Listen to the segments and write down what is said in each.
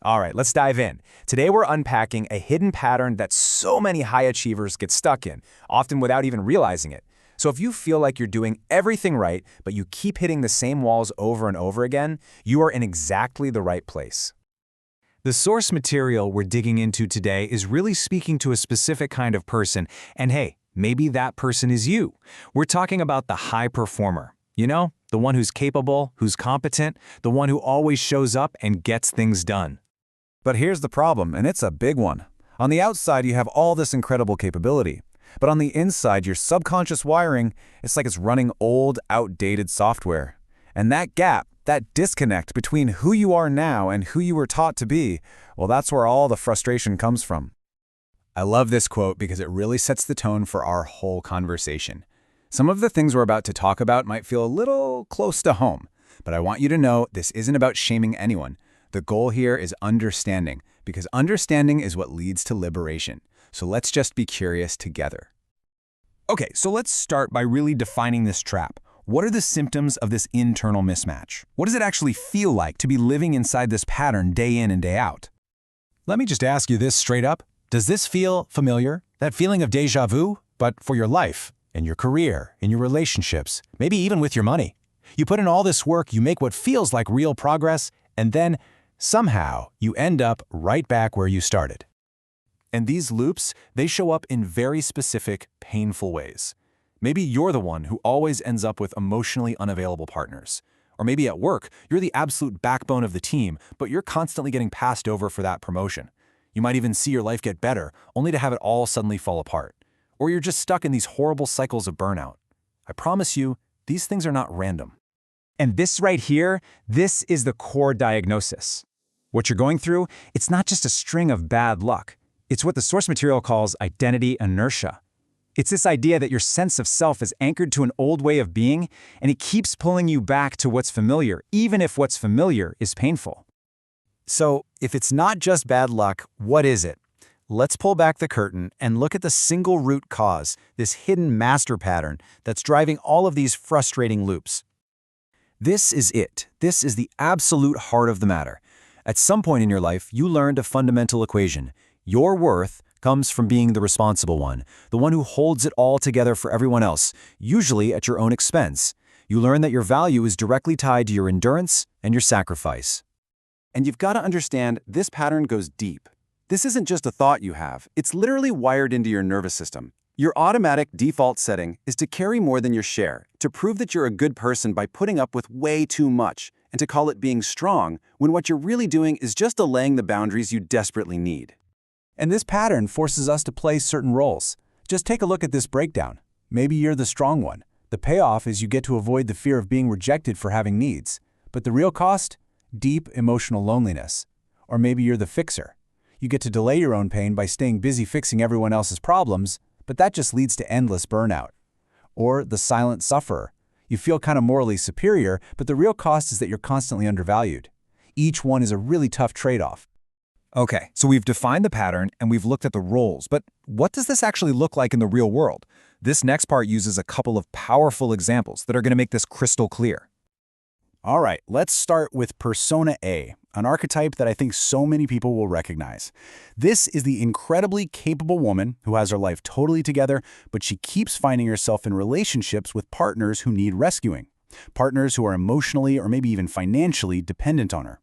All right, let's dive in. Today we're unpacking a hidden pattern that so many high achievers get stuck in, often without even realizing it. So if you feel like you're doing everything right, but you keep hitting the same walls over and over again, you are in exactly the right place. The source material we're digging into today is really speaking to a specific kind of person, and hey, maybe that person is you. We're talking about the high performer. You know, the one who's capable, who's competent, the one who always shows up and gets things done. But here's the problem, and it's a big one. On the outside, you have all this incredible capability. But on the inside, your subconscious wiring, it's like it's running old, outdated software. And that gap, that disconnect between who you are now and who you were taught to be, well, that's where all the frustration comes from. I love this quote because it really sets the tone for our whole conversation. Some of the things we're about to talk about might feel a little close to home, but I want you to know this isn't about shaming anyone. The goal here is understanding, because understanding is what leads to liberation. So let's just be curious together. Okay, so let's start by really defining this trap. What are the symptoms of this internal mismatch? What does it actually feel like to be living inside this pattern day in and day out? Let me just ask you this straight up. Does this feel familiar? That feeling of déjà vu, but for your life, in your career, in your relationships, maybe even with your money. You put in all this work, you make what feels like real progress, and then somehow you end up right back where you started. And these loops, they show up in very specific, painful ways. Maybe you're the one who always ends up with emotionally unavailable partners. Or maybe at work, you're the absolute backbone of the team, but you're constantly getting passed over for that promotion. You might even see your life get better, only to have it all suddenly fall apart. Or you're just stuck in these horrible cycles of burnout. I promise you, these things are not random. And this right here, this is the core diagnosis. What you're going through, it's not just a string of bad luck. It's what the source material calls identity inertia. It's this idea that your sense of self is anchored to an old way of being, and it keeps pulling you back to what's familiar, even if what's familiar is painful. So, if it's not just bad luck, what is it? Let's pull back the curtain and look at the single root cause, this hidden master pattern that's driving all of these frustrating loops. This is it. This is the absolute heart of the matter. At some point in your life, you learned a fundamental equation. Your worth comes from being the responsible one, the one who holds it all together for everyone else, usually at your own expense. You learn that your value is directly tied to your endurance and your sacrifice. And you've got to understand, this pattern goes deep. This isn't just a thought you have. It's literally wired into your nervous system. Your automatic default setting is to carry more than your share, to prove that you're a good person by putting up with way too much, and to call it being strong when what you're really doing is just delaying the boundaries you desperately need. And this pattern forces us to play certain roles. Just take a look at this breakdown. Maybe you're the strong one. The payoff is you get to avoid the fear of being rejected for having needs. But the real cost? Deep emotional loneliness. Or maybe you're the fixer. You get to delay your own pain by staying busy fixing everyone else's problems, but that just leads to endless burnout. Or the silent sufferer. You feel kind of morally superior, but the real cost is that you're constantly undervalued. Each one is a really tough trade-off. Okay, so we've defined the pattern and we've looked at the roles, but what does this actually look like in the real world? This next part uses a couple of powerful examples that are going to make this crystal clear. All right, let's start with persona A, an archetype that I think so many people will recognize. This is the incredibly capable woman who has her life totally together, but she keeps finding herself in relationships with partners who need rescuing, partners who are emotionally or maybe even financially dependent on her.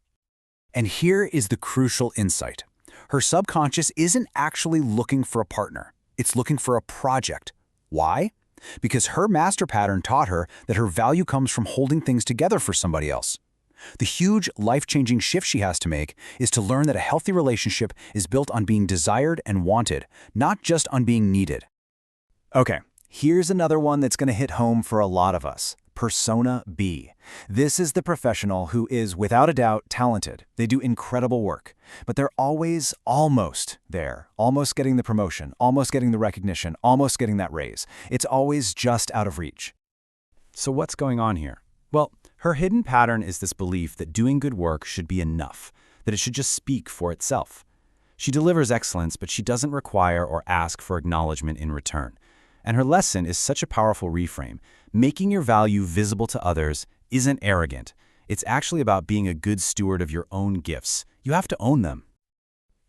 And here is the crucial insight. Her subconscious isn't actually looking for a partner. It's looking for a project. Why? Because her master pattern taught her that her value comes from holding things together for somebody else. The huge, life-changing shift she has to make is to learn that a healthy relationship is built on being desired and wanted, not just on being needed. Okay, here's another one that's going to hit home for a lot of us. Persona B. This is the professional who is, without a doubt, talented. They do incredible work, but they're always almost there, almost getting the promotion, almost getting the recognition, almost getting that raise. It's always just out of reach. So what's going on here? Well, her hidden pattern is this belief that doing good work should be enough, that it should just speak for itself. She delivers excellence, but she doesn't require or ask for acknowledgement in return. And her lesson is such a powerful reframe. Making your value visible to others isn't arrogant. It's actually about being a good steward of your own gifts. You have to own them.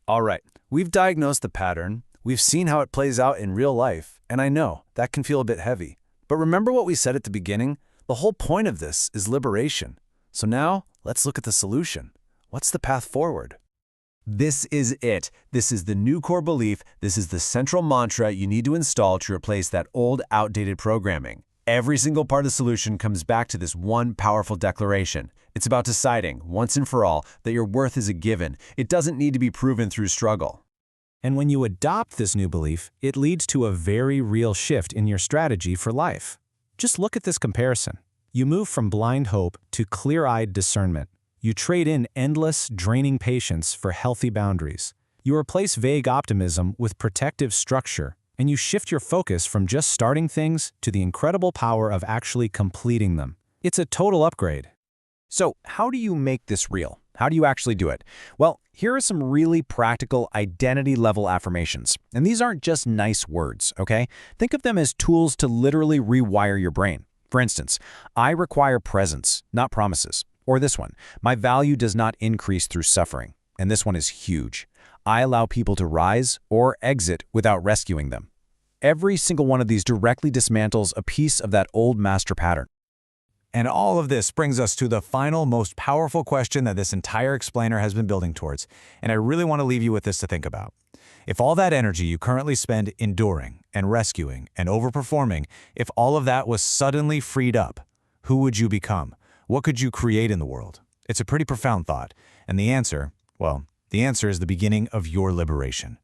All right, we've diagnosed the pattern, we've seen how it plays out in real life, and I know that can feel a bit heavy. But remember what we said at the beginning? The whole point of this is liberation. So now, let's look at the solution. What's the path forward? This is it. This is the new core belief. This is the central mantra you need to install to replace that old, outdated programming. Every single part of the solution comes back to this one powerful declaration. It's about deciding, once and for all, that your worth is a given. It doesn't need to be proven through struggle. And when you adopt this new belief, it leads to a very real shift in your strategy for life. Just look at this comparison. You move from blind hope to clear-eyed discernment. You trade in endless, draining patience for healthy boundaries. You replace vague optimism with protective structure, and you shift your focus from just starting things to the incredible power of actually completing them. It's a total upgrade. So, how do you make this real? How do you actually do it? Well, here are some really practical identity-level affirmations. And these aren't just nice words, okay? Think of them as tools to literally rewire your brain. For instance, I require presence, not promises. Or this one, my value does not increase through suffering. And this one is huge. I allow people to rise or exit without rescuing them. Every single one of these directly dismantles a piece of that old master pattern. And all of this brings us to the final, most powerful question that this entire explainer has been building towards. And I really want to leave you with this to think about. If all that energy you currently spend enduring and rescuing and overperforming, if all of that was suddenly freed up, who would you become? What could you create in the world? It's a pretty profound thought. And the answer, well, the answer is the beginning of your liberation.